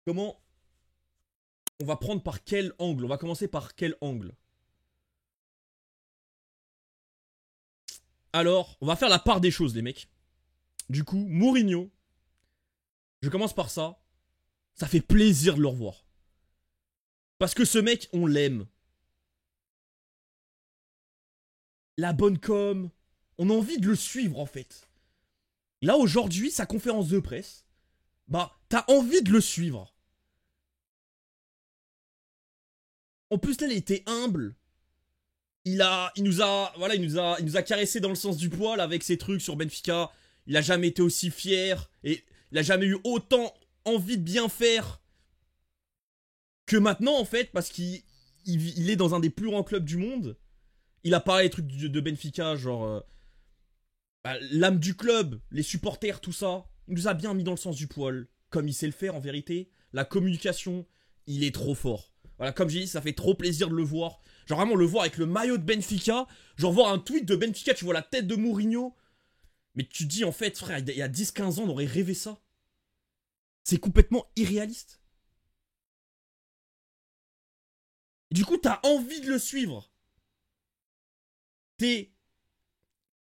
Comment on va prendre par quel angle? On va commencer par quel angle? Alors, on va faire la part des choses, les mecs. Du coup, Mourinho, je commence par ça. Ça fait plaisir de le revoir. Parce que ce mec, on l'aime. La bonne com. On a envie de le suivre, en fait. Là, aujourd'hui, sa conférence de presse, bah, t'as envie de le suivre. En plus, là, il était humble. Il nous a caressé dans le sens du poil avec ses trucs sur Benfica. Il a jamais été aussi fier et il a jamais eu autant envie de bien faire que maintenant, en fait, parce qu'il est dans un des plus grands clubs du monde. Il a parlé des trucs de Benfica, genre bah, l'âme du club, les supporters, tout ça. Il nous a bien mis dans le sens du poil, comme il sait le faire en vérité. La communication, il est trop fort. Voilà, comme j'ai dit, ça fait trop plaisir de le voir. Genre vraiment le voir avec le maillot de Benfica. Genre voir un tweet de Benfica, tu vois la tête de Mourinho. Mais tu te dis en fait, frère, il y a 10-15 ans, on aurait rêvé ça. C'est complètement irréaliste. Et du coup, t'as envie de le suivre. T'es...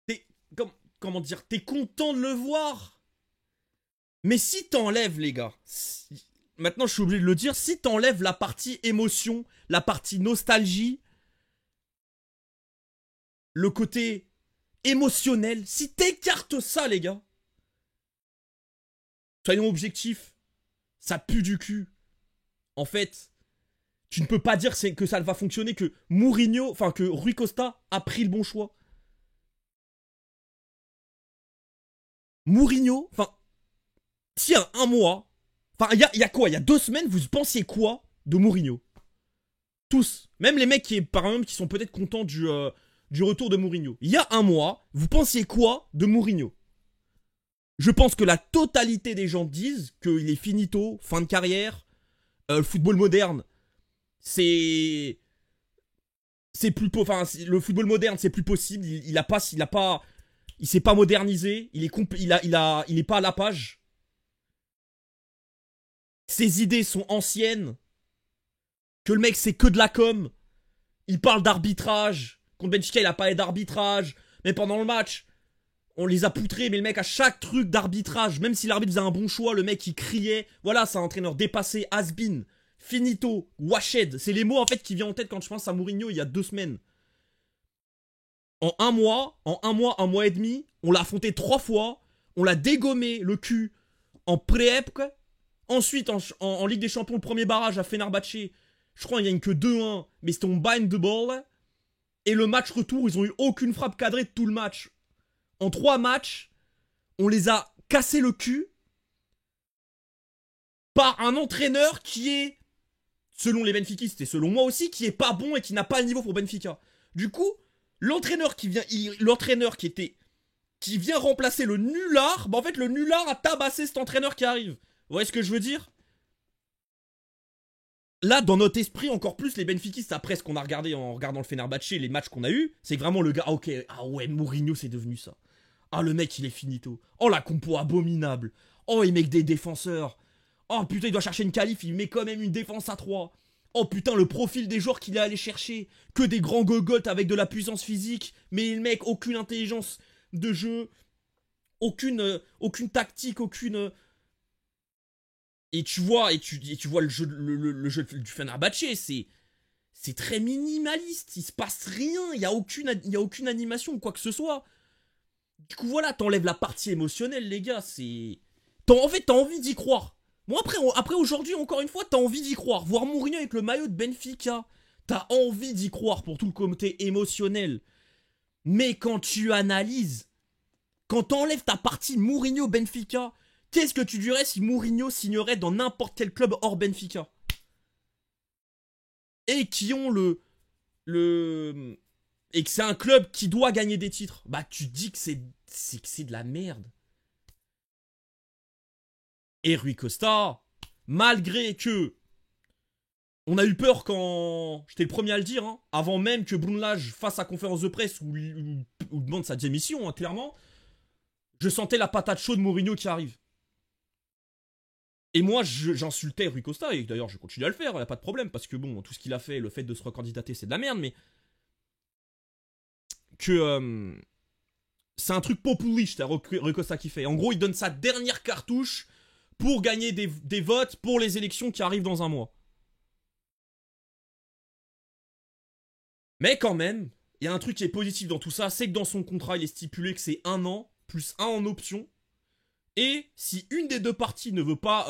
T'es... Comment dire? T'es content de le voir. Mais si t'enlèves, les gars... Maintenant, je suis obligé de le dire. Si t'enlèves la partie émotion, la partie nostalgie, le côté émotionnel, si t'écartes ça, les gars, soyons objectifs, ça pue du cul. En fait, tu ne peux pas dire que ça va fonctionner, que Mourinho, enfin que Rui Costa a pris le bon choix. Mourinho, enfin, tiens, un mois, enfin, il y a quoi? Il y a 2 semaines, vous pensiez quoi de Mourinho? Tous. Même les mecs qui, par exemple, qui sont peut-être contents du retour de Mourinho. Il y a un mois, vous pensiez quoi de Mourinho? Je pense que la totalité des gens disent qu'il est finito, fin de carrière, le football moderne, c'est... C'est plus... Enfin, le football moderne, c'est plus possible. Il s'est pas modernisé. Il est pas à la page. Ses idées sont anciennes. Que le mec, c'est que de la com. Il parle d'arbitrage. Contre Benfica, il a parlé d'arbitrage. Mais pendant le match, on les a poutrés. Mais le mec, à chaque truc d'arbitrage, même si l'arbitre faisait un bon choix, le mec, il criait. Voilà, c'est un entraîneur dépassé, has-been, finito, washed. C'est les mots, en fait, qui viennent en tête quand je pense à Mourinho il y a 2 semaines. En un mois et demi, on l'a affronté 3 fois. On l'a dégommé le cul en pré-ep. Ensuite, en Ligue des Champions, le premier barrage à Fenerbahçe, je crois qu'il n'y a que 2-1, mais c'était on bind the ball. Et le match retour, ils ont eu aucune frappe cadrée de tout le match. En 3 matchs, on les a cassé le cul par un entraîneur qui est, selon les Benfiquistes et selon moi aussi, qui est pas bon et qui n'a pas le niveau pour Benfica. Du coup, l'entraîneur qui vient remplacer le nulard, bah en fait le nulard a tabassé cet entraîneur qui arrive. Vous voyez ce que je veux dire? Là, dans notre esprit, encore plus, les Benfiquistes, après ce qu'on a regardé en regardant le Fenerbahçe, les matchs qu'on a eu, c'est que vraiment le gars, ah, ok, ah ouais, Mourinho, c'est devenu ça. Ah, le mec, il est finito. Oh, la compo abominable. Oh, il met que des défenseurs. Oh, putain, il doit chercher une qualif, il met quand même une défense à 3. Oh, putain, le profil des joueurs qu'il est allé chercher. Que des grands gogottes avec de la puissance physique. Mais le mec, aucune intelligence de jeu. Aucune tactique, aucune... Et tu vois le jeu, le jeu du Fenerbahçe, c'est très minimaliste. Il se passe rien. Il y a aucune animation ou quoi que ce soit. Du coup, voilà, t'enlèves la partie émotionnelle, les gars. En fait, t'as envie d'y croire. Bon, après aujourd'hui, encore une fois, t'as envie d'y croire. Voir Mourinho avec le maillot de Benfica, t'as envie d'y croire pour tout le côté émotionnel. Mais quand tu analyses, quand t'enlèves ta partie Mourinho-Benfica, qu'est-ce que tu dirais si Mourinho signerait dans n'importe quel club hors Benfica? Et qui ont et que c'est un club qui doit gagner des titres. Bah tu dis que c'est de la merde. Et Rui Costa, malgré que on a eu peur quand... J'étais le premier à le dire, hein, avant même que Brunlage fasse sa conférence de presse ou demande sa démission, hein, clairement, je sentais la patate chaude Mourinho qui arrive. Et moi, j'insultais Rui Costa, et d'ailleurs, je continue à le faire, y a pas de problème, parce que bon, tout ce qu'il a fait, le fait de se recandidater, c'est de la merde, mais que c'est un truc populiste, Rui Costa qui fait. En gros, il donne sa dernière cartouche pour gagner des votes pour les élections qui arrivent dans un mois. Mais quand même, il y a un truc qui est positif dans tout ça, c'est que dans son contrat, il est stipulé que c'est 1 an, plus 1 en option. Et si une des deux parties ne veut pas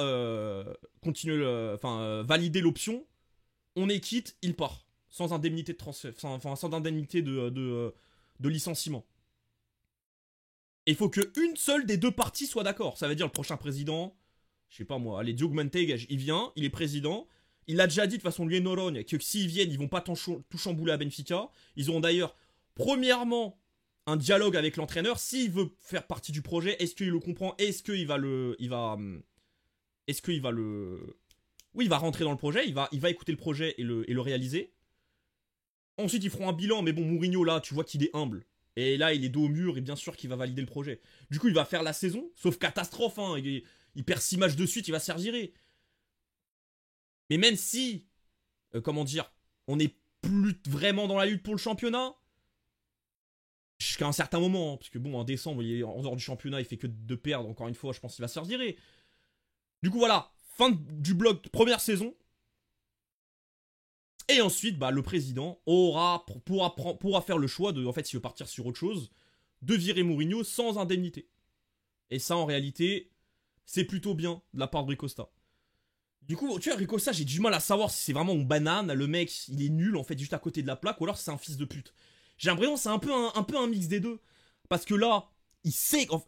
valider l'option, on est quitte, il part. Sans indemnité de transfert, sans indemnité de licenciement. Et il faut qu'une seule des deux parties soit d'accord. Ça veut dire le prochain président, je sais pas moi, allez, Diogo Manteigas, il vient, il est président. Il a déjà dit de façon lui et Noronha que s'ils viennent, ils vont pas tout chambouler à Benfica. Ils auront d'ailleurs, premièrement, un dialogue avec l'entraîneur. S'il veut faire partie du projet, est-ce qu'il le comprend? Est-ce qu'il va oui, il va rentrer dans le projet, il va écouter le projet et le réaliser. Ensuite, ils feront un bilan, mais bon, Mourinho, là, tu vois qu'il est humble. Et là, il est dos au mur, et bien sûr qu'il va valider le projet. Du coup, il va faire la saison, sauf catastrophe, hein. Il perd 6 matchs de suite, il va se faire virer. Mais même si, comment dire, on n'est plus vraiment dans la lutte pour le championnat, jusqu'à un certain moment, hein, parce que bon, en décembre, il est en dehors du championnat, il fait que de perdre, encore une fois, je pense qu'il va se faire virer. Du coup, voilà, fin du bloc, première saison. Et ensuite, bah, le président pourra faire le choix de, en fait, s'il veut partir sur autre chose, de virer Mourinho sans indemnité. Et ça, en réalité, c'est plutôt bien de la part de Rui Costa. Du coup, tu vois, Rui Costa, j'ai du mal à savoir si c'est vraiment une banane, le mec, il est nul, en fait, juste à côté de la plaque, ou alors c'est un fils de pute. J'ai l'impression que c'est un peu un mix des deux. Parce que là, il sait... En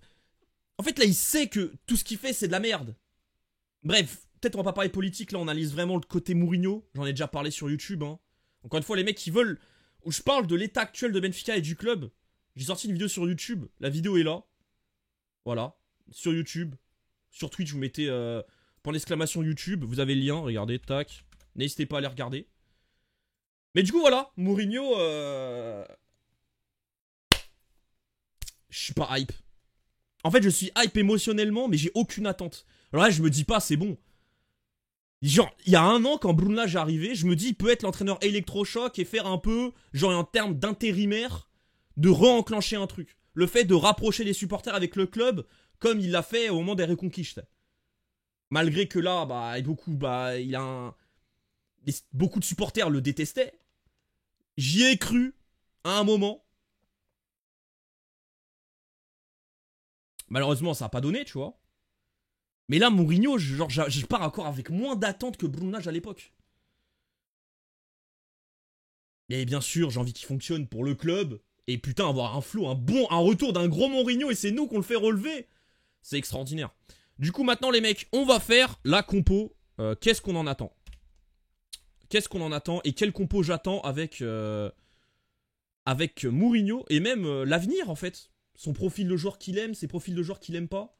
fait, là, il sait que tout ce qu'il fait, c'est de la merde. Bref, peut-être on va pas parler politique, là, on analyse vraiment le côté Mourinho. J'en ai déjà parlé sur YouTube, hein. Encore une fois, les mecs qui veulent... Où je parle de l'état actuel de Benfica et du club. J'ai sorti une vidéo sur YouTube, la vidéo est là. Voilà, sur YouTube. Sur Twitch, vous mettez... Point d'exclamation YouTube, vous avez le lien, regardez, tac. N'hésitez pas à aller regarder. Mais du coup, voilà, Mourinho... Je suis pas hype. En fait, je suis hype émotionnellement, mais j'ai aucune attente. Alors là, je me dis pas, c'est bon. Genre, il y a 1 an, quand Bruno Lage est arrivé, je me dis, il peut être l'entraîneur électrochoc et faire un peu, genre en termes d'intérimaire, de re-enclencher un truc. Le fait de rapprocher les supporters avec le club, comme il l'a fait au moment des Reconquistes. Malgré que là, bah, il a beaucoup de supporters le détestaient. J'y ai cru à un moment. Malheureusement, ça n'a pas donné, tu vois. Mais là, Mourinho, genre, je pars encore avec moins d'attente que Bruno Lage à l'époque. Et bien sûr, j'ai envie qu'il fonctionne pour le club. Et putain, avoir un flow, un retour d'un gros Mourinho et c'est nous qu'on le fait relever. C'est extraordinaire. Du coup, maintenant, les mecs, on va faire la compo. Qu'est-ce qu'on en attend? Qu'est-ce qu'on en attend et quelle compo j'attends avec Mourinho et même l'avenir, en fait. Son profil de joueur qu'il aime, ses profils de joueurs qu'il aime pas.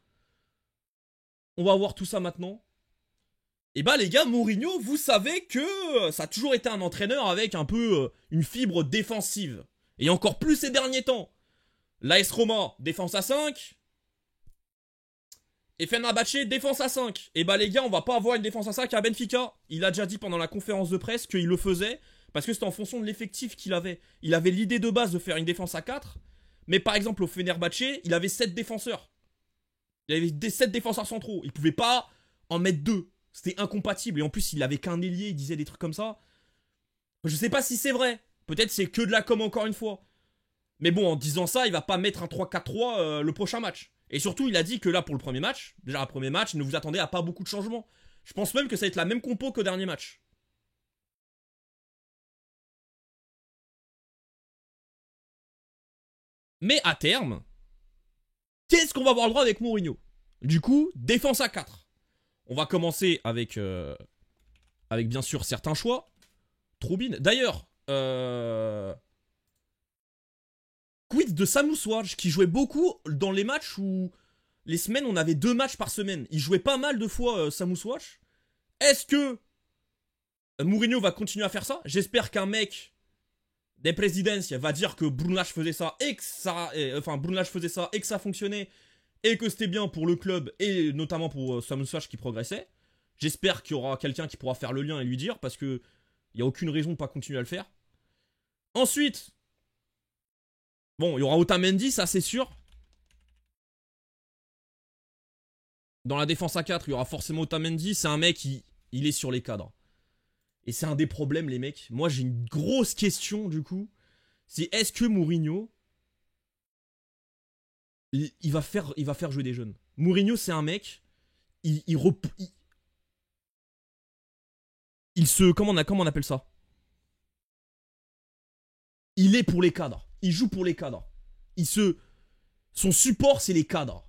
On va voir tout ça maintenant. Et bah les gars, Mourinho, vous savez que ça a toujours été un entraîneur avec un peu une fibre défensive. Et encore plus ces derniers temps. L'AS Roma, défense à 5. Et Fenerbahçe, défense à 5. Et bah les gars, on va pas avoir une défense à 5 à Benfica. Il a déjà dit pendant la conférence de presse qu'il le faisait. Parce que c'était en fonction de l'effectif qu'il avait. Il avait l'idée de base de faire une défense à 4. Mais par exemple au Fenerbahçe, il avait 7 défenseurs. Il avait 7 défenseurs centraux. Il pouvait pas en mettre 2. C'était incompatible. Et en plus, il avait qu'un ailier. Il disait des trucs comme ça. Je sais pas si c'est vrai. Peut-être c'est que de la com encore une fois. Mais bon, en disant ça, il va pas mettre un 3-4-3 le prochain match. Et surtout, il a dit que là, pour le premier match, déjà le premier match, ne vous attendez à pas beaucoup de changements. Je pense même que ça va être la même compo qu'au dernier match. Mais à terme, qu'est-ce qu'on va avoir le droit avec Mourinho? Du coup, défense à 4. On va commencer avec bien sûr certains choix. Troubine. D'ailleurs, quid de Samoussouage qui jouait beaucoup dans les matchs où les semaines on avait 2 matchs par semaine. Il jouait pas mal de fois Samoussouage. Est-ce que Mourinho va continuer à faire ça? J'espère qu'un mec des Presidencia va dire que Bruno Lage faisait ça et que ça, Bruno Lage faisait ça et que ça fonctionnait et que c'était bien pour le club et notamment pour Samoussouage qui progressait. J'espère qu'il y aura quelqu'un qui pourra faire le lien et lui dire, parce que il n'y a aucune raison de pas continuer à le faire. Ensuite, bon, il y aura Otamendi, ça c'est sûr. Dans la défense à 4, il y aura forcément Otamendi. C'est un mec, il est sur les cadres. Et c'est un des problèmes, les mecs. Moi, j'ai une grosse question, du coup. C'est est-ce que Mourinho, il va faire jouer des jeunes. Mourinho, c'est un mec, il se... Comment on appelle ça? Il est pour les cadres. Il joue pour les cadres. Son support, c'est les cadres.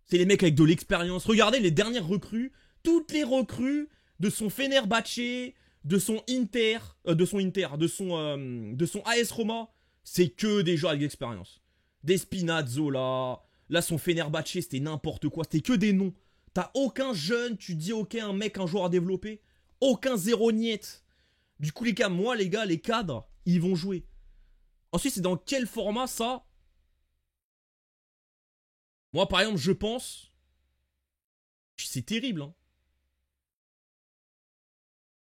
C'est les mecs avec de l'expérience. Regardez les dernières recrues. Toutes les recrues de son Fenerbahçe, de son Inter, de son AS Roma, c'est que des gens avec de l'expérience. Des Spinazzo là son Fenerbahçe, c'était n'importe quoi. C'était que des noms. T'as aucun jeune, tu dis ok, un mec, un joueur à développer. Aucun zéro niet. Du coup, les gars, les cadres, ils vont jouer. Ensuite, c'est dans quel format ça? Moi, par exemple, je pense... C'est terrible, hein.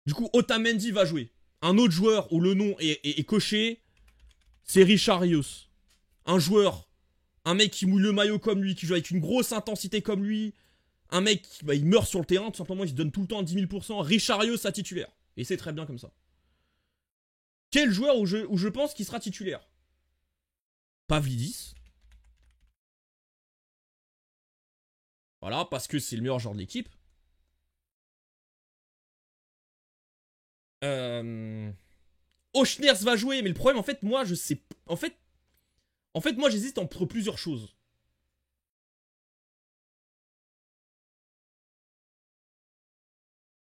Du coup, Otamendi va jouer. Un autre joueur où le nom est coché, c'est Richarlison. Un joueur, un mec qui mouille le maillot comme lui, qui joue avec une grosse intensité comme lui. Un mec, bah, il meurt sur le terrain, tout simplement, il se donne tout le temps à 10 000%. Richarlison à titulaire. Et c'est très bien comme ça. Quel joueur où je pense qu'il sera titulaire? Pavlidis. Voilà, parce que c'est le meilleur joueur de l'équipe. Auchners va jouer, mais le problème, en fait, moi, je sais... En fait, moi, j'hésite entre plusieurs choses.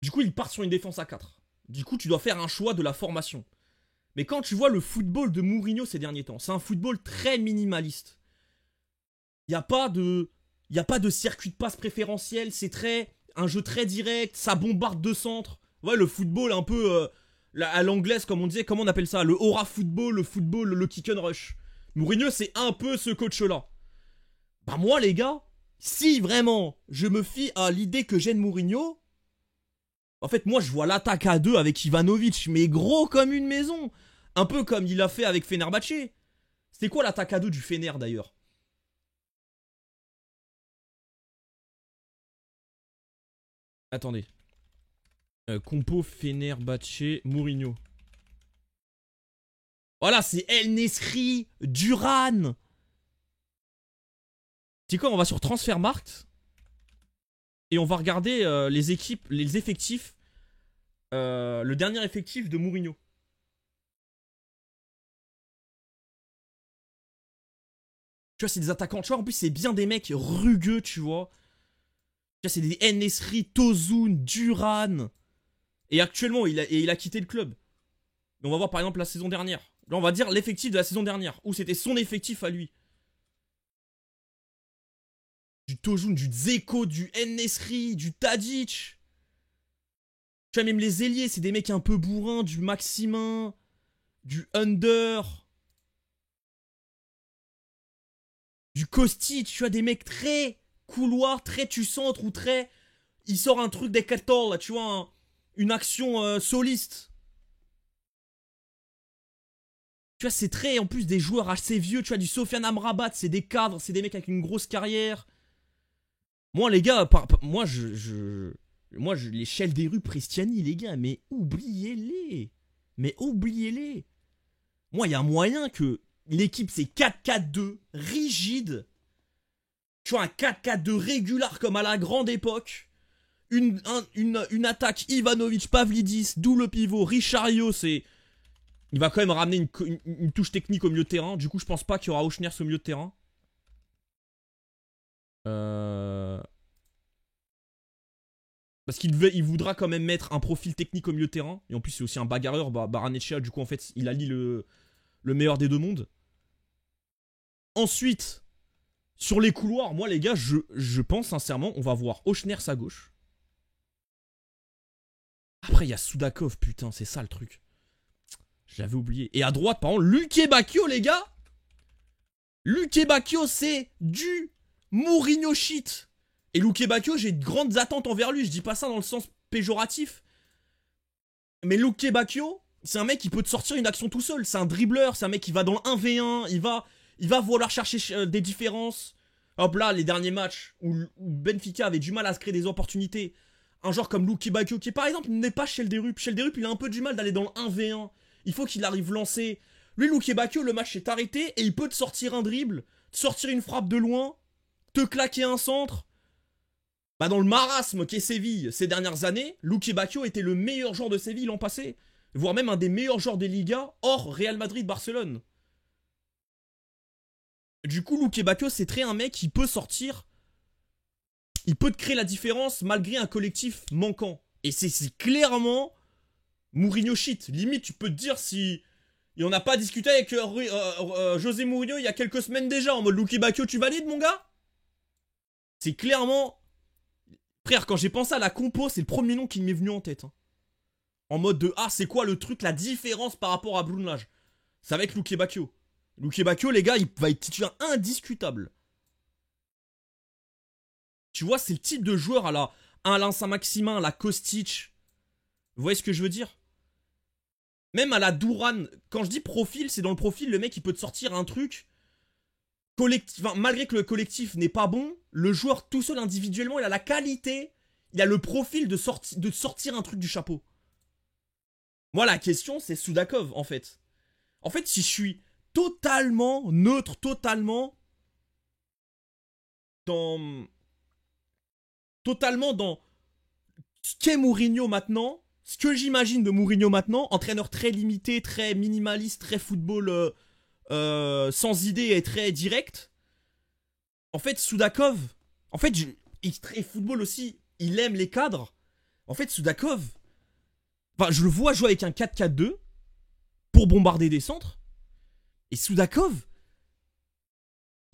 Du coup, il part sur une défense à 4. Du coup, tu dois faire un choix de la formation. Mais quand tu vois le football de Mourinho ces derniers temps, c'est un football très minimaliste. Il n'y a pas de circuit de passe préférentiel, c'est un jeu très direct, ça bombarde de centres. Ouais, le football un peu à l'anglaise, comme on disait, comment on appelle ça? Le aura football, le kick and rush. Mourinho, c'est un peu ce coach-là. Bah moi, les gars, si vraiment je me fie à l'idée que j'ai de Mourinho, en fait, moi, je vois l'attaque à 2 avec Ivanovic, mais gros comme une maison. Un peu comme il a fait avec Fenerbahçe. C'était quoi l'attaque à 2 du Fener, d'ailleurs? Attendez. Compo Fenerbahçe Mourinho. Voilà, c'est El Nesri, Duran. Tu sais quoi, on va sur Transfermarkt. Et on va regarder les effectifs. Le dernier effectif de Mourinho. Tu vois, c'est des attaquants. Tu vois, en plus, c'est bien des mecs rugueux, tu vois. Tu vois, c'est des El Nesri, Tosun, Duran. Et actuellement, il a quitté le club. Mais on va voir par exemple la saison dernière. Là, on va dire l'effectif de la saison dernière. Où c'était son effectif à lui. Du Tosun, du Dzeko, du En-Nesyri, du Tadic. Tu vois, même les ailiers, c'est des mecs un peu bourrins. Du Maximin, du Under, du Kostic. Tu vois, des mecs très couloir, très tu centre ou très... Il sort un truc des 14 là, tu vois, une action soliste. Tu vois, c'est très, en plus, des joueurs assez vieux. Tu vois, du Sofiane Amrabat, c'est des cadres, c'est des mecs avec une grosse carrière. Moi, les gars, moi, l'échelle des rues Prestiani, les gars, mais oubliez-les. Mais oubliez-les. Moi, il y a moyen que l'équipe, c'est 4-4-2, rigide. Tu vois, un 4-4-2 régular comme à la grande époque. Une attaque Ivanovic, Pavlidis, double pivot, Richarlison, c'est... Il va quand même ramener une touche technique au milieu de terrain. Du coup, je pense pas qu'il y aura Auchners au milieu de terrain. Parce qu'il voudra quand même mettre un profil technique au milieu de terrain. Et en plus, c'est aussi un bagarreur, Barrenetxea. Du coup, en fait, il allie le meilleur des deux mondes. Ensuite, sur les couloirs, moi, les gars, je pense sincèrement, on va voir Auchners à gauche. Après, il y a Soudakov, putain, c'est ça le truc. Je l'avais oublié. Et à droite, par exemple, Luque Bacchio, les gars. Luque Bacchio, c'est du Mourinho shit. Et Luque Bacchio, j'ai de grandes attentes envers lui. Je dis pas ça dans le sens péjoratif. Mais Luke Bacchio, c'est un mec qui peut te sortir une action tout seul. C'est un dribbleur, c'est un mec qui va dans le 1v1, il va vouloir chercher des différences. Hop là, les derniers matchs où Benfica avait du mal à se créer des opportunités. Un joueur comme Luke Bacchio, qui par exemple n'est pas Chelderup. Chelderup, il a un peu du mal d'aller dans le 1v1. Il faut qu'il arrive lancé. Lui, Luke Bacchio, le match est arrêté et il peut te sortir un dribble, te sortir une frappe de loin, te claquer un centre. Bah dans le marasme qu'est Séville ces dernières années, Luke Bacchio était le meilleur joueur de Séville l'an passé. Voire même un des meilleurs joueurs des Ligas hors Real Madrid-Barcelone. Du coup, Luke Bacchio, c'est très un mec qui peut sortir. Il peut te créer la différence malgré un collectif manquant. Et c'est clairement Mourinho shit. Limite, tu peux te dire si... Et on n'a pas discuté avec José Mourinho il y a quelques semaines déjà. En mode Luke Bacchio, tu valides mon gars? C'est clairement... Frère, quand j'ai pensé à la compo, c'est le premier nom qui m'est venu en tête. Hein. En mode de, ah, c'est quoi le truc, la différence par rapport à Brunelage? C'est avec Luke Bacchio. Luke Bacchio, les gars, il va être titulaire indiscutable. Tu vois, c'est le type de joueur à la Alain Saint-Maximin, à la Kostic. Vous voyez ce que je veux dire? Même à la Douran. Quand je dis profil, c'est dans le profil, le mec, il peut te sortir un truc... Collectif, enfin, malgré que le collectif n'est pas bon, le joueur tout seul individuellement, il a la qualité, il a le profil de sortir un truc du chapeau. Moi, la question, c'est Soudakov, en fait. En fait, si je suis totalement neutre, totalement dans ce qu'est Mourinho maintenant, ce que j'imagine de Mourinho maintenant, entraîneur très limité, très minimaliste, très football... sans idée et très direct. En fait, Soudakov, en fait, il très football aussi, il aime les cadres. En fait, Soudakov, enfin, je le vois jouer avec un 4-4-2 pour bombarder des centres. Et Soudakov,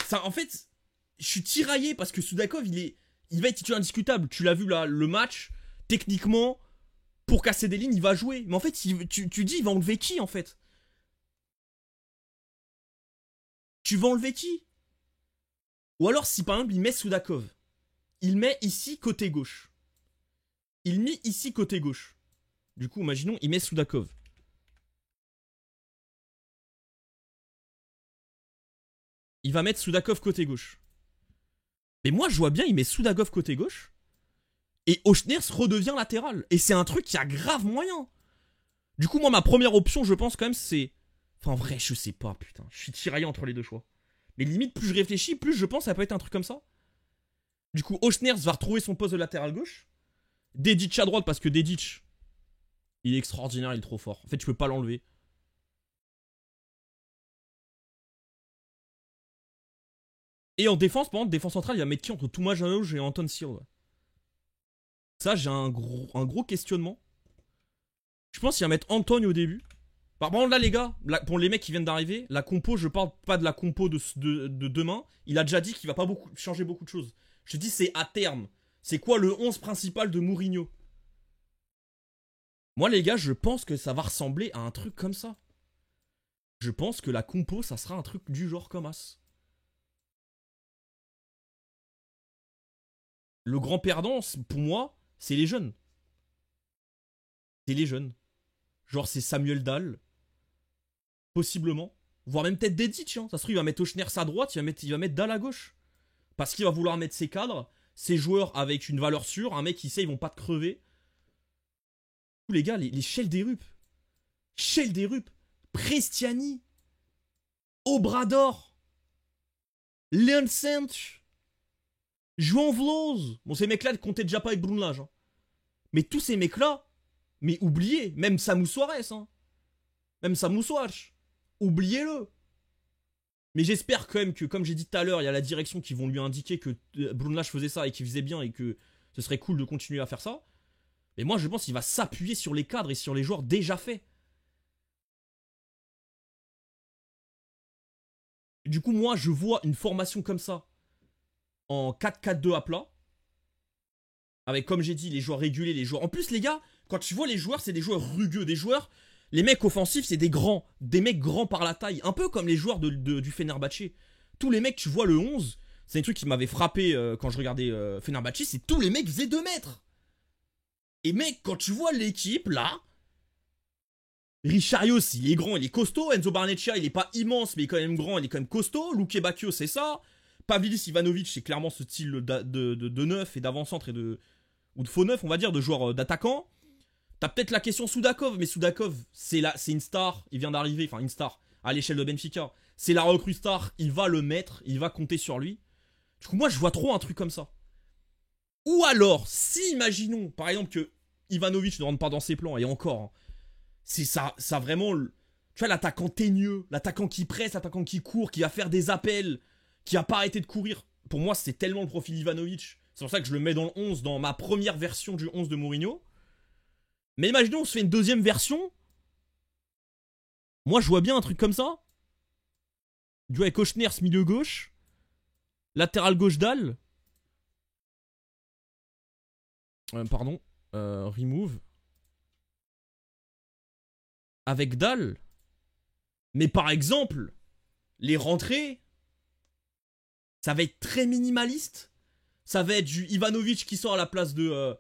ça, en fait, je suis tiraillé parce que Soudakov, il va être titulaire indiscutable. Tu l'as vu là, le match, techniquement, pour casser des lignes, il va jouer. Mais en fait, tu dis, il va enlever qui en fait? Tu vas enlever qui? Ou alors si par exemple il met Soudakov, il met ici côté gauche. Il met ici côté gauche. Du coup, imaginons, il met Soudakov. Il va mettre Soudakov côté gauche. Mais moi je vois bien, il met Soudakov côté gauche. Et Auchners redevient latéral. Et c'est un truc qui a grave moyen. Du coup, moi ma première option, je pense quand même, c'est... Enfin, en vrai, je sais pas, putain. Je suis tiraillé entre les deux choix. Mais limite, plus je réfléchis, plus je pense que ça peut être un truc comme ça. Du coup, Auchners va retrouver son poste de latéral gauche. Dedic à droite, parce que Dedic, il est extraordinaire, il est trop fort. En fait, tu peux pas l'enlever. Et en défense, par exemple, défense centrale, il va mettre qui entre Touma Janouj et Anton Searle? Ça, j'ai un gros questionnement. Je pense qu'il va mettre Anton au début. Par contre, là, les gars, pour les mecs qui viennent d'arriver, la compo, je parle pas de la compo de demain. Il a déjà dit qu'il va pas changer beaucoup de choses. Je te dis, c'est à terme. C'est quoi le 11 principal de Mourinho? Moi, les gars, je pense que ça va ressembler à un truc comme ça. Je pense que la compo, ça sera un truc du genre comme as. Le grand perdant, pour moi, c'est les jeunes. C'est les jeunes. Genre, c'est Samuel Dahl. Possiblement. Voire même peut-être Dedic. Hein. Ça se trouve, il va mettre Auchners à droite, il va mettre Dahl à gauche. Parce qu'il va vouloir mettre ses cadres, ses joueurs avec une valeur sûre. Un mec qui sait, ils vont pas te crever. Tous les gars, les Chelderup. Chelderup. Prestiani. Obrador. Leon Sanch. João Veloso. Bon, ces mecs-là ne comptaient déjà pas avec Brunelage. Hein. Mais tous ces mecs-là, mais oubliez. Même Samu Suarez. Hein. Même Samu Suarez. Oubliez-le. Mais j'espère quand même que, comme j'ai dit tout à l'heure, il y a la direction qui vont lui indiquer que Brunelage faisait ça et qu'il faisait bien et que ce serait cool de continuer à faire ça. Mais moi, je pense qu'il va s'appuyer sur les cadres et sur les joueurs déjà faits. Du coup, moi, je vois une formation comme ça en 4-4-2 à plat. Avec, comme j'ai dit, les joueurs réguliers, les joueurs... En plus, les gars, quand tu vois les joueurs, c'est des joueurs rugueux, des joueurs... Les mecs offensifs, c'est des grands. Des mecs grands par la taille. Un peu comme les joueurs du Fenerbahçe. Tous les mecs, tu vois le 11, c'est un truc qui m'avait frappé quand je regardais Fenerbahçe, c'est tous les mecs faisaient 2 mètres. Et mec, quand tu vois l'équipe, là, Richarios, il est grand, il est costaud. Enzo Barneccia, il est pas immense, mais il est quand même grand, il est quand même costaud. Luke Bacchio, c'est ça. Pavlidis Ivanovic, c'est clairement ce style de neuf et d'avant-centre ou de faux neuf, on va dire, de joueur d'attaquant. T'as peut-être la question Soudakov, mais Soudakov, c'est une star, il vient d'arriver, enfin une star, à l'échelle de Benfica. C'est la recrue star, il va le mettre, il va compter sur lui. Du coup, moi, je vois trop un truc comme ça. Ou alors, si, imaginons, par exemple, que Ivanovic ne rentre pas dans ses plans, et encore, hein, c'est ça vraiment, tu vois, l'attaquant teigneux, l'attaquant qui presse, l'attaquant qui court, qui va faire des appels, qui a pas arrêté de courir. Pour moi, c'est tellement le profil Ivanovic. C'est pour ça que je le mets dans le 11, dans ma première version du 11 de Mourinho. Mais imaginons, on se fait une deuxième version. Moi, je vois bien un truc comme ça. Du avec Kochnerz, milieu gauche. Latéral gauche Dalle. Pardon. Remove. Avec Dalle. Mais par exemple, les rentrées, ça va être très minimaliste. Ça va être du Ivanovic qui sort à la place de...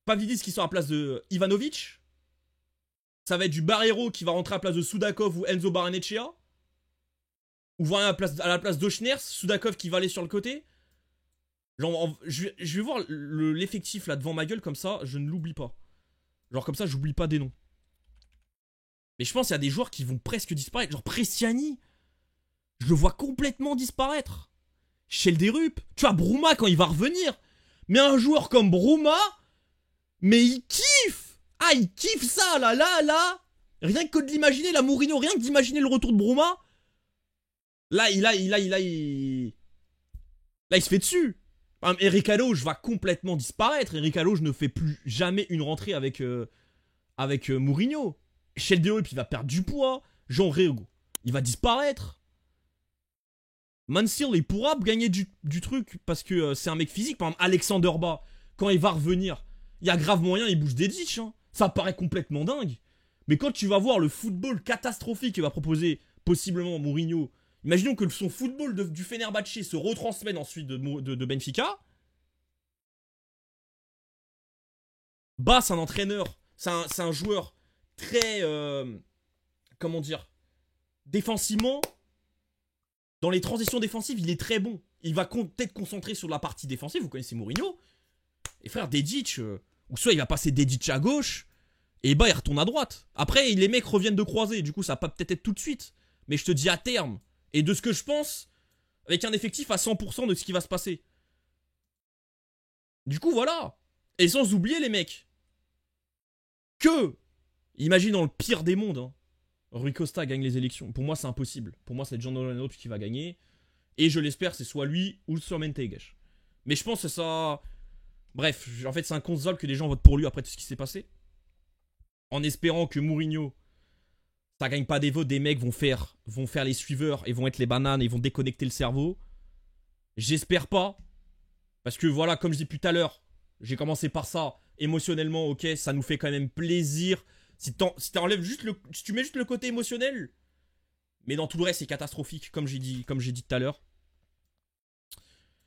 Pavlidis qui sort à la place de Ivanovic. Ça va être du Barreiro qui va rentrer à la place de Soudakov ou Enzo Barneccia. Ou voir à la place d'Oschners, Soudakov qui va aller sur le côté. Genre, je vais voir l'effectif là devant ma gueule, comme ça, je ne l'oublie pas. Genre, comme ça, j'oublie pas des noms. Mais je pense qu'il y a des joueurs qui vont presque disparaître. Genre, Prestiani, je le vois complètement disparaître. Chelderup, tu vois, Bruma quand il va revenir. Mais un joueur comme Bruma, mais il kiffe. Ah, il kiffe ça, là. Rien que de l'imaginer, la Mourinho, rien que d'imaginer le retour de Bruma. Là, il se fait dessus. Eric Allo, va complètement disparaître. Eric Allo, ne fait plus jamais une rentrée avec Mourinho. Chelderup, il va perdre du poids. Jean Régo, il va disparaître. Mansell, il pourra gagner du truc parce que c'est un mec physique. Par exemple, Alexander Bas, quand il va revenir, il y a grave moyen, il bouge des ditches. Hein. Ça paraît complètement dingue. Mais quand tu vas voir le football catastrophique que va proposer possiblement Mourinho, imaginons que son football du Fenerbahçe se retransmène ensuite de Benfica. Bas, c'est un entraîneur, c'est un joueur très, comment dire, défensivement, dans les transitions défensives, il est très bon. Il va peut-être concentrer sur la partie défensive, vous connaissez Mourinho. Et frère, Dedic, ou soit il va passer Dedic à gauche, et bah il retourne à droite. Après, les mecs reviennent de croiser, du coup ça va pas peut-être être tout de suite. Mais je te dis à terme, et de ce que je pense, avec un effectif à 100% de ce qui va se passer. Du coup voilà. Et sans oublier les mecs, que, imagine dans le pire des mondes, hein, Rui Costa gagne les élections. Pour moi, c'est impossible. Pour moi, c'est John Nolan qui va gagner. Et je l'espère, c'est soit lui ou soit Mentegues. Mais je pense que ça... Bref, en fait, c'est un console que les gens votent pour lui après tout ce qui s'est passé. En espérant que Mourinho, ça gagne pas des votes, des mecs vont faire les suiveurs et vont être les bananes et vont déconnecter le cerveau. J'espère pas. Parce que voilà, comme je dis tout à l'heure, j'ai commencé par ça. Émotionnellement, ok, ça nous fait quand même plaisir. Si tu mets juste le côté émotionnel, mais dans tout le reste c'est catastrophique, comme j'ai dit tout à l'heure.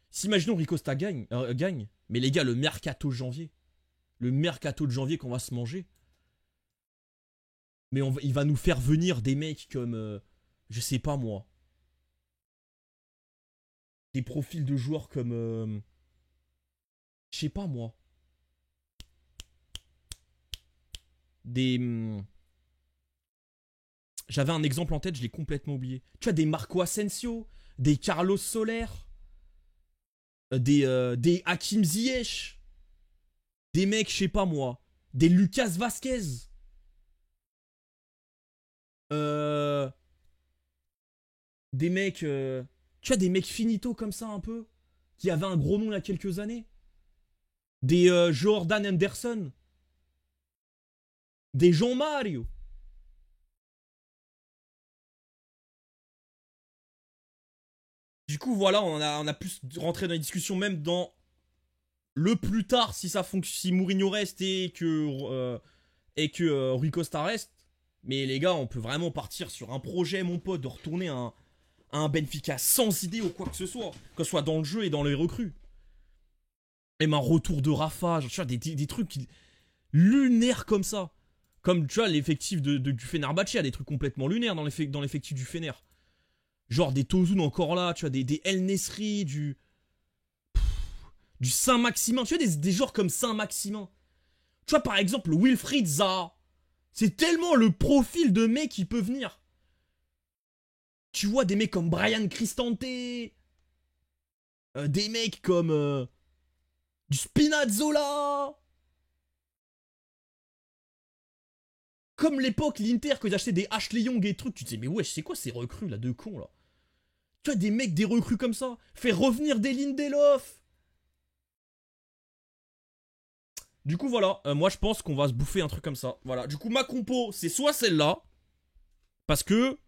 Si imaginons Ricosta gagne, mais les gars, le mercato de janvier qu'on va se manger, mais il va nous faire venir des mecs comme, je sais pas moi, des profils de joueurs comme, je sais pas moi, j'avais un exemple en tête, je l'ai complètement oublié. Tu vois, des Marco Asensio, des Carlos Soler, des Hakim Ziyech, des mecs, je sais pas moi, des Lucas Vasquez, des mecs, tu vois, des mecs finito comme ça un peu, qui avaient un gros nom il y a quelques années, des Jordan Henderson, des Jean Mario. Du coup, voilà, on a plus rentré dans les discussions, même dans le plus tard, si Mourinho reste et que Rui Costa reste. Mais les gars, on peut vraiment partir sur un projet, mon pote, de retourner à un Benfica sans idée ou quoi que ce soit. Que ce soit dans le jeu et dans les recrues. Même un retour de Rafa, tu vois, des trucs lunaires comme ça. Comme tu vois, l'effectif du Fenerbahçe, il y a des trucs complètement lunaires dans l'effectif du Fener. Genre des Tosun encore là, tu vois, des El Nesri, du Saint-Maximin. Tu vois, des joueurs comme Saint-Maximin. Tu vois, par exemple, Wilfried Zaha. C'est tellement le profil de mec qui peut venir. Tu vois, des mecs comme Brian Cristante. Des mecs comme du Spinazzola. Comme l'époque, l'Inter, quand ils achetaient des Ashley Young et trucs. Tu te dis, mais wesh, c'est quoi ces recrues là, de cons là? Tu vois, des mecs, des recrues comme ça. Faire revenir des Lindelof. Du coup, voilà. Moi, je pense qu'on va se bouffer un truc comme ça. Voilà. Du coup, ma compo, c'est soit celle-là. Parce que.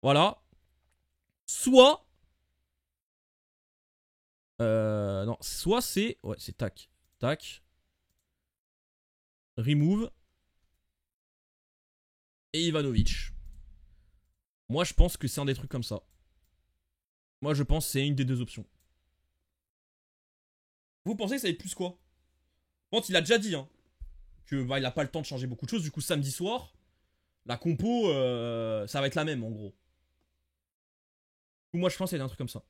Voilà. Soit. Non. Soit c'est. Ouais, c'est tac. Tac. Remove. Et Ivanovic. Moi, je pense que c'est un des trucs comme ça. Moi, je pense que c'est une des deux options. Vous pensez que ça va être plus quoi? Bon, il a déjà dit, hein, que bah, il a pas le temps de changer beaucoup de choses. Du coup, samedi soir, la compo, ça va être la même, en gros. Moi, je pense que c'est un truc comme ça.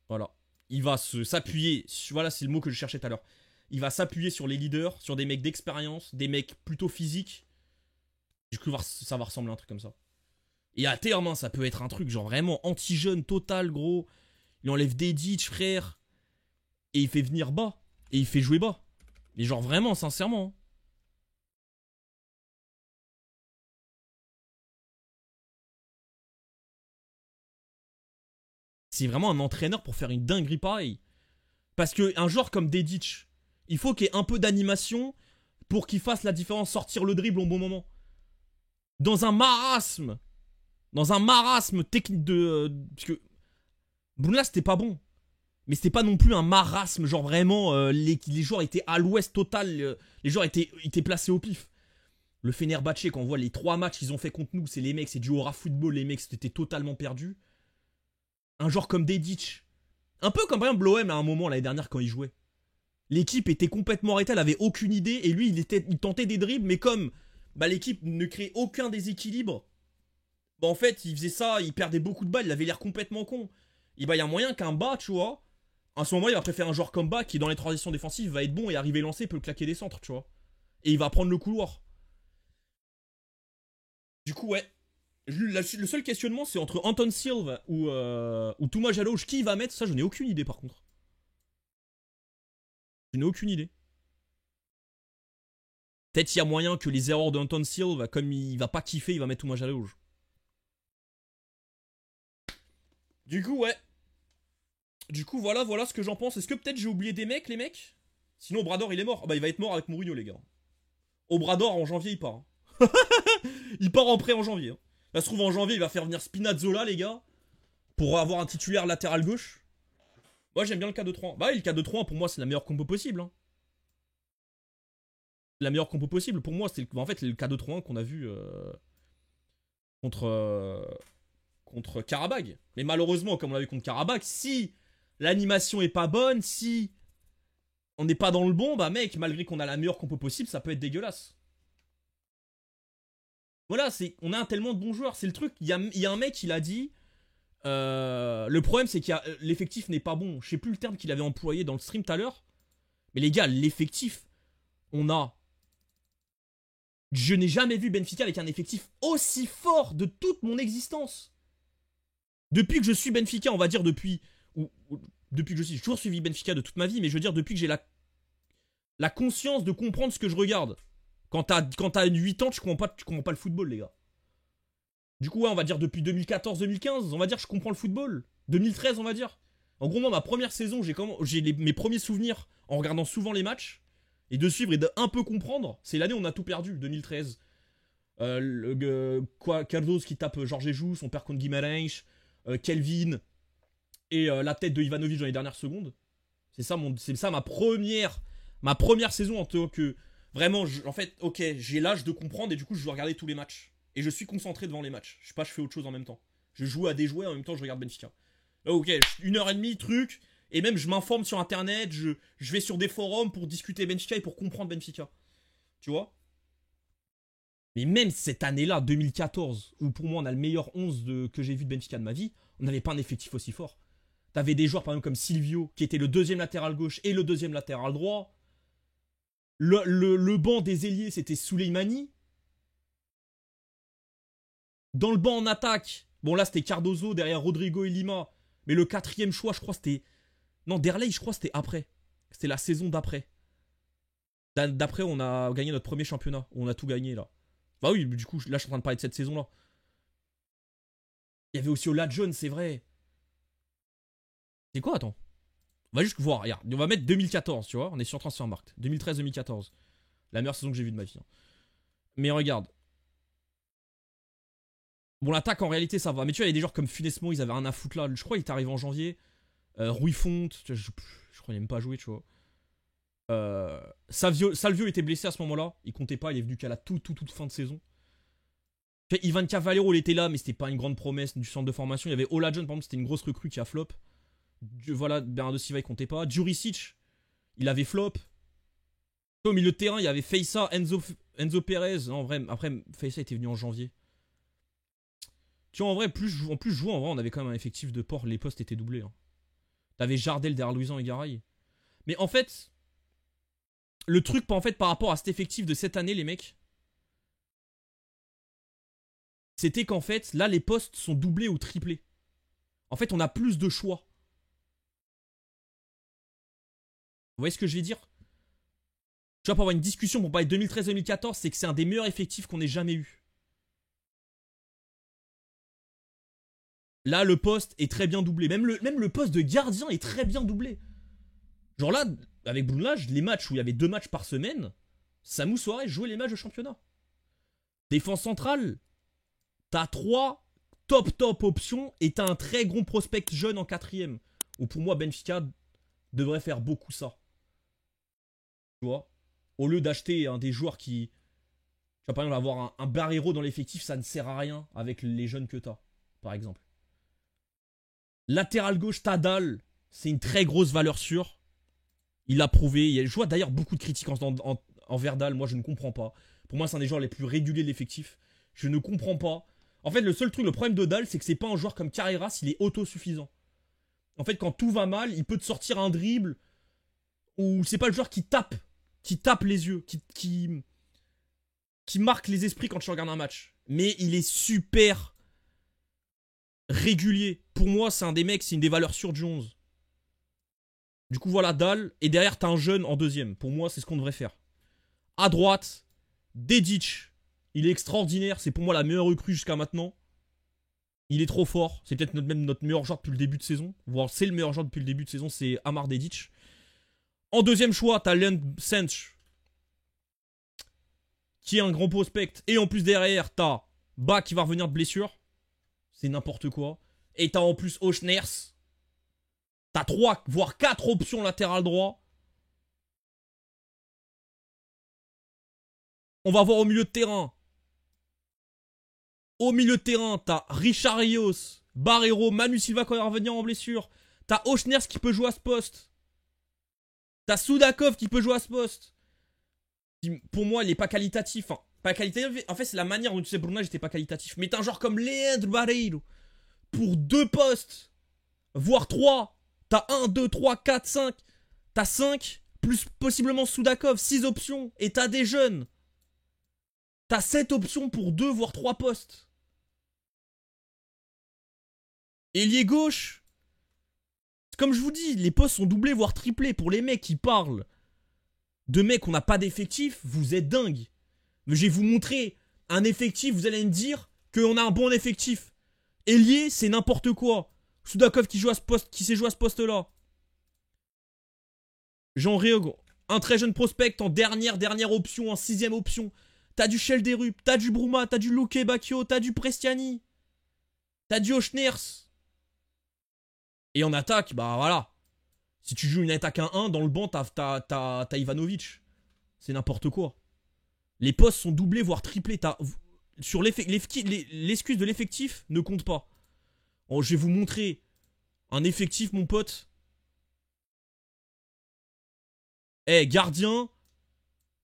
Voilà. Il va s'appuyer. Voilà, c'est le mot que je cherchais tout à l'heure. Il va s'appuyer sur les leaders, sur des mecs d'expérience, des mecs plutôt physiques. Du coup, ça va ressembler à un truc comme ça. Et à terme, hein, ça peut être un truc genre vraiment anti-jeune total, gros. Il enlève Dedic, frère. Et il fait venir bas. Et il fait jouer bas. Mais genre vraiment, sincèrement. Hein. C'est vraiment un entraîneur pour faire une dinguerie pareille. Parce qu'un joueur comme Dedic, il faut qu'il y ait un peu d'animation pour qu'il fasse la différence, sortir le dribble au bon moment. Dans un marasme technique de... parce que Brunla, c'était pas bon. Mais c'était pas non plus un marasme, genre vraiment, les joueurs étaient à l'ouest total, les joueurs étaient placés au pif. Le Fenerbahçe, quand on voit les 3 matchs qu'ils ont fait contre nous, c'est les mecs, c'est du aura football, les mecs étaient totalement perdus. Un joueur comme Dedic, un peu comme par exemple l'OM à un moment l'année dernière quand il jouait. L'équipe était complètement arrêtée, elle avait aucune idée, et lui il tentait des dribbles, mais comme bah, l'équipe ne créait aucun déséquilibre, bah en fait il faisait ça, il perdait beaucoup de balles, il avait l'air complètement con. Et bah il y a moyen qu'un bas, tu vois, à ce moment il va préférer un joueur comme bas qui dans les transitions défensives va être bon et arriver lancé, peut claquer des centres, tu vois. Et il va prendre le couloir. Du coup ouais, le seul questionnement c'est entre Anton Silva ou Touma Jalouj, qui il va mettre, ça je n'ai aucune idée par contre. Je n'ai aucune idée. Peut-être il y a moyen que les erreurs d'Anton Silva, comme il va pas kiffer, il va mettre Touma Jalouj. Du coup ouais. Du coup voilà ce que j'en pense. Est-ce que peut-être j'ai oublié des mecs, les mecs? Sinon Obrador il est mort. Ah bah il va être mort avec Mourinho les gars. Obrador en janvier il part. Hein. Il part en prêt en janvier. Hein. Ça se trouve en janvier il va faire venir Spinazzola les gars. Pour avoir un titulaire latéral gauche. Moi j'aime bien le 4-2-3. Bah oui, le 4-2-3 pour moi c'est la meilleure compo possible. Hein. La meilleure compo possible pour moi c'est en fait le 4-2-3 qu'on a vu contre Karabag. Mais malheureusement comme on l'a vu contre Karabag, si l'animation est pas bonne, si on n'est pas dans le bon, bah mec, malgré qu'on a la meilleure compo possible, ça peut être dégueulasse. Voilà, on a tellement de bons joueurs, c'est le truc. Il y a un mec, il a dit, le problème c'est que l'effectif n'est pas bon. Je sais plus le terme qu'il avait employé dans le stream tout à l'heure. Mais les gars, l'effectif, on a... Je n'ai jamais vu Benfica avec un effectif aussi fort de toute mon existence. Depuis que je suis Benfica, on va dire depuis que j'ai toujours suivi Benfica de toute ma vie, mais je veux dire depuis que j'ai la conscience de comprendre ce que je regarde. Quand t'as 8 ans, tu comprends pas le football, les gars. Du coup, ouais, on va dire depuis 2014-2015, on va dire je comprends le football. 2013, on va dire. En gros, moi, ma première saison, j'ai mes premiers souvenirs en regardant souvent les matchs. Et de suivre et de un peu comprendre. C'est l'année où on a tout perdu, 2013. Carlos qui tape Jorge Jesus, son père contre Guimarães, Kelvin et la tête de Ivanovic dans les dernières secondes. C'est ça ma première saison en tant que vraiment en fait ok j'ai l'âge de comprendre et du coup je dois regarder tous les matchs et je suis concentré devant les matchs. Je fais autre chose en même temps. Je joue à des jouets en même temps je regarde Benfica. Là, ok 1h30 truc Et même, je m'informe sur internet, je vais sur des forums pour discuter Benfica et pour comprendre Benfica. Tu vois? Mais même cette année-là, 2014, où pour moi on a le meilleur 11 que j'ai vu de Benfica de ma vie, on n'avait pas un effectif aussi fort. T'avais des joueurs par exemple comme Silvio, qui était le deuxième latéral gauche et le deuxième latéral droit. Le banc des ailiers, c'était Souleymani. Dans le banc en attaque, bon là c'était Cardozo derrière Rodrigo et Lima. Mais le quatrième choix, je crois c'était... Non, Derlei, je crois c'était après. C'était la saison d'après. D'après, on a gagné notre premier championnat. On a tout gagné là. Bah oui, du coup, là je suis en train de parler de cette saison-là. Il y avait aussi Ola John, c'est vrai. C'est quoi, attends? On va juste voir, regarde. On va mettre 2014, tu vois. On est sur Transfermarkt. 2013-2014. La meilleure saison que j'ai vue de ma vie. Hein. Mais regarde. Bon, l'attaque, en réalité, ça va. Mais tu vois, il y a des joueurs comme Funesmo, ils avaient rien à foutre là. Je crois qu'il est arrivé en janvier. Rui Fonte, je crois qu'il n'a même pas joué, tu vois. Salvio était blessé à ce moment-là. Il comptait pas, il est venu qu'à la toute fin de saison. Ivan Cavallero, il était là, mais c'était pas une grande promesse du centre de formation. Il y avait Ola John, par exemple, c'était une grosse recrue qui a flop. Voilà, Bernardo Silva, il comptait pas. Djuricic, il avait flop. Au milieu de terrain, il y avait Feissa, Enzo Perez. Non, en vrai, après, Feissa était venu en janvier. Tu vois, en vrai, plus je jouais, en vrai, on avait quand même un effectif de port. Les postes étaient doublés. Hein. T'avais Jardel derrière Luisan et Garay. Mais en fait, le truc, en fait, par rapport à cet effectif de cette année, les mecs, c'était qu'en fait, là, les postes sont doublés ou triplés. En fait, on a plus de choix. Vous voyez ce que je vais dire? Tu vois, pour avoir une discussion pour parler 2013-2014, c'est que c'est un des meilleurs effectifs qu'on ait jamais eu. Là, le poste est très bien doublé. Même le poste de gardien est très bien doublé. Genre là, avec Brunelage, les matchs où il y avait 2 matchs par semaine, Samou Suarez jouait les matchs de championnat. Défense centrale, t'as 3 top options et t'as un très gros prospect jeune en 4ème. Où pour moi, Benfica devrait faire beaucoup ça. Tu vois? Au lieu d'acheter des joueurs qui... Tu vas par exemple avoir un Barreiro dans l'effectif, ça ne sert à rien avec les jeunes que t'as, par exemple. Latéral gauche, Tadal, c'est une très grosse valeur sûre. Il l'a prouvé. Je vois d'ailleurs beaucoup de critiques envers Dal. Moi, je ne comprends pas. Pour moi, c'est un des joueurs les plus réguliers de l'effectif. Je ne comprends pas. En fait, le problème de Dal, c'est que c'est pas un joueur comme Carreras, il est autosuffisant. En fait, quand tout va mal, il peut te sortir un dribble. Ou c'est pas le joueur qui tape les yeux, qui marque les esprits quand tu regardes un match. Mais il est super régulier. Pour moi, c'est un des mecs, c'est une des valeurs sûres de 11. Du coup, voilà, Dal. Et derrière, t'as un jeune en 2ème. Pour moi, c'est ce qu'on devrait faire. À droite, Dedic. Il est extraordinaire. C'est pour moi la meilleure recrue jusqu'à maintenant. Il est trop fort. C'est peut-être même notre meilleur joueur depuis le début de saison. Voire c'est le meilleur joueur depuis le début de saison. C'est Amar Dedic. En 2ème choix, t'as Leon Sanch. Qui est un grand prospect. Et en plus, derrière, t'as Ba qui va revenir de blessure. C'est n'importe quoi. Et t'as en plus Oschners. T'as 3, voire 4 options latéral droit. On va voir au milieu de terrain. Au milieu de terrain, t'as Richard Rios, Barreiro, Manu Silva quand il va revenir en blessure. T'as Oschners qui peut jouer à ce poste. T'as Soudakov qui peut jouer à ce poste. Pour moi, il est pas qualitatif. Hein. Pas qualitatif. En fait, c'est la manière dont tu sais Brunage n'était pas qualitatif. Mais t'as un genre comme Leandro Barreiro. Pour 2 postes. Voire 3. T'as 1, 2, 3, 4, 5. T'as 5. Plus possiblement Soudakov. 6 options. Et t'as des jeunes. T'as 7 options pour 2 voire 3 postes. Ailier gauche. Comme je vous dis, les postes sont doublés voire triplés. Pour les mecs qui parlent de mecs qu'on n'a pas d'effectif, vous êtes dingues. Mais je vais vous montrer un effectif, vous allez me dire qu'on a un bon effectif. Ailier, c'est n'importe quoi. Soudakov qui joue à ce poste, qui sait jouer à ce poste-là. Jean Réog, un très jeune prospect en dernière option, en 6ème option. T'as du Shelderup, t'as du Bruma, t'as du Luque Bacchio, t'as du Prestiani. T'as du Oschners. Et en attaque, bah voilà. Si tu joues une attaque 1-1, dans le banc, t'as Ivanovic. C'est n'importe quoi. Les postes sont doublés, voire triplés. Sur l'excuse de l'effectif ne compte pas. Oh, je vais vous montrer un effectif, mon pote. Eh, gardien,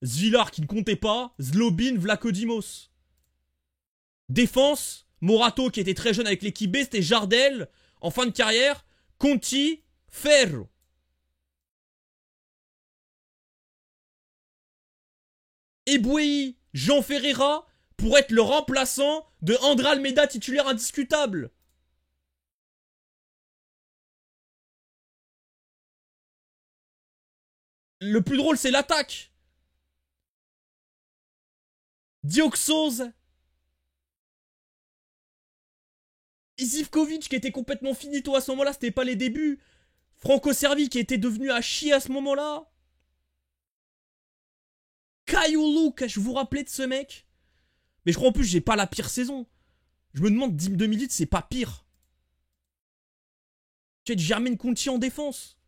Zvilar qui ne comptait pas, Zlobin, Vlachodimos. Défense, Morato qui était très jeune avec l'équipe B, c'était Jardel, en fin de carrière, Conti, Ferro. Ebouei, Jean Ferreira, pour être le remplaçant de André Almeida, titulaire indiscutable. Le plus drôle, c'est l'attaque. Dioxose. Zivkovic qui était complètement finito à ce moment-là, c'était pas les débuts. Franco Servi qui était devenu à chier à ce moment-là. Caillou je vous rappelez de ce mec? Mais je crois en plus j'ai pas la pire saison. Je me demande 2008 c'est pas pire. Tu as Germaine Conti en défense.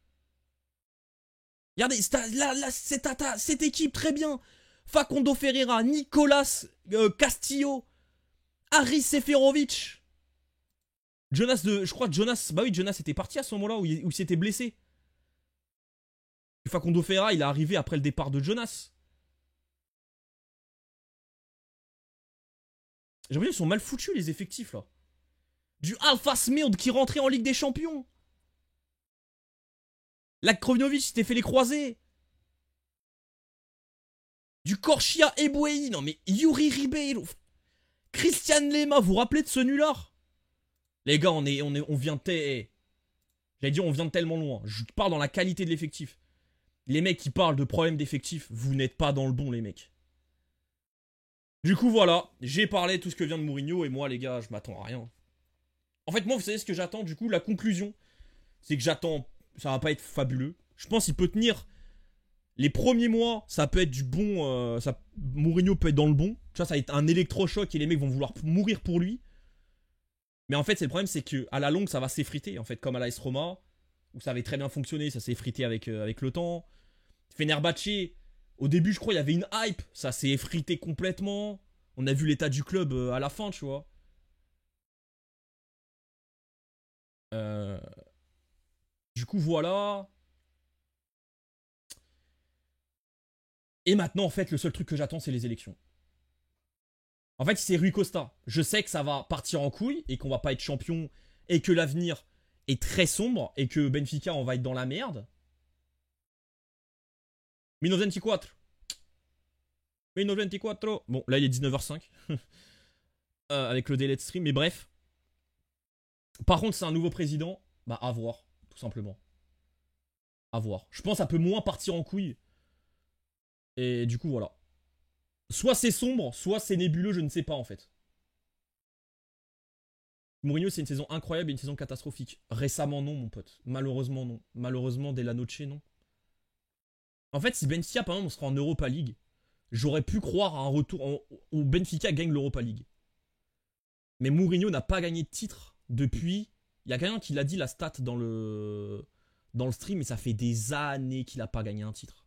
Regardez, cette équipe très bien. Facundo Ferreira, Nicolas Castillo, Haris Seferovic. Je crois que Jonas, bah oui, Jonas était parti à ce moment-là où il s'était blessé. Facundo Ferreira, il est arrivé après le départ de Jonas. J'ai l'impression qu'ils sont mal foutus les effectifs là. Du Alpha Smird qui rentrait en Ligue des Champions. Lakrovinovic s'était fait les croisés. Du Korchia Ebouei. Non mais Yuri Ribeiro. Christian Lema, vous vous rappelez de ce nulard? Les gars, on vient de... J'allais dire on vient de tellement loin. Je parle dans la qualité de l'effectif. Les mecs qui parlent de problèmes d'effectifs, vous n'êtes pas dans le bon les mecs. Du coup voilà, j'ai parlé de tout ce que vient de Mourinho et moi les gars, je m'attends à rien. En fait moi vous savez ce que j'attends du coup, la conclusion, c'est que j'attends, ça va pas être fabuleux. Je pense qu'il peut tenir les premiers mois, ça peut être du bon, Mourinho peut être dans le bon. Tu vois, ça va être un électrochoc et les mecs vont vouloir mourir pour lui. Mais en fait c'est le problème, c'est que à la longue ça va s'effriter en fait, comme à l'AS Roma, où ça avait très bien fonctionné, ça s'est effrité avec le temps. Fenerbahçe, au début je crois il y avait une hype, ça s'est effrité complètement. On a vu l'état du club à la fin, tu vois. Du coup voilà. Et maintenant en fait le seul truc que j'attends c'est les élections. En fait c'est Rui Costa. Je sais que ça va partir en couille et qu'on va pas être champion et que l'avenir est très sombre et que Benfica on va être dans la merde. 1924. 1924. Bon, là il est 19h05. Avec le délai de stream, mais bref. Par contre, c'est un nouveau président. Bah, à voir, tout simplement. À voir. Je pense que ça peut moins partir en couille. Et du coup, voilà. Soit c'est sombre, soit c'est nébuleux, je ne sais pas en fait. Mourinho, c'est une saison incroyable et une saison catastrophique. Récemment, non, mon pote. Malheureusement, non. Malheureusement, dès la Noche, non. En fait, si Benfica, par exemple, on sera en Europa League, j'aurais pu croire à un retour où Benfica gagne l'Europa League. Mais Mourinho n'a pas gagné de titre depuis... Il y a quelqu'un qui l'a dit, la stat dans le stream, et ça fait des années qu'il n'a pas gagné un titre.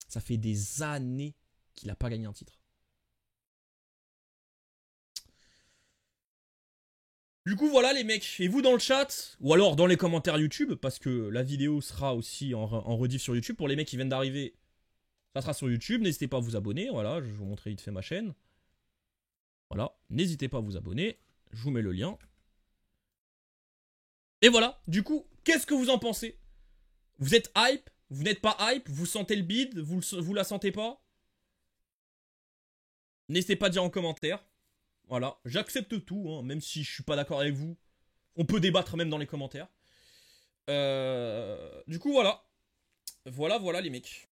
Ça fait des années qu'il n'a pas gagné un titre. Du coup, voilà les mecs. Et vous dans le chat, ou alors dans les commentaires YouTube, parce que la vidéo sera aussi en rediff sur YouTube. Pour les mecs qui viennent d'arriver, ça sera sur YouTube. N'hésitez pas à vous abonner. Voilà, je vais vous montrer vite fait ma chaîne. Voilà, n'hésitez pas à vous abonner. Je vous mets le lien. Et voilà, du coup, qu'est-ce que vous en pensez? Vous êtes hype? Vous n'êtes pas hype? Vous sentez le bide? Vous la sentez pas? N'hésitez pas à dire en commentaire. Voilà, j'accepte tout, hein, même si je suis pas d'accord avec vous. On peut débattre même dans les commentaires. Du coup, voilà. Voilà les mecs.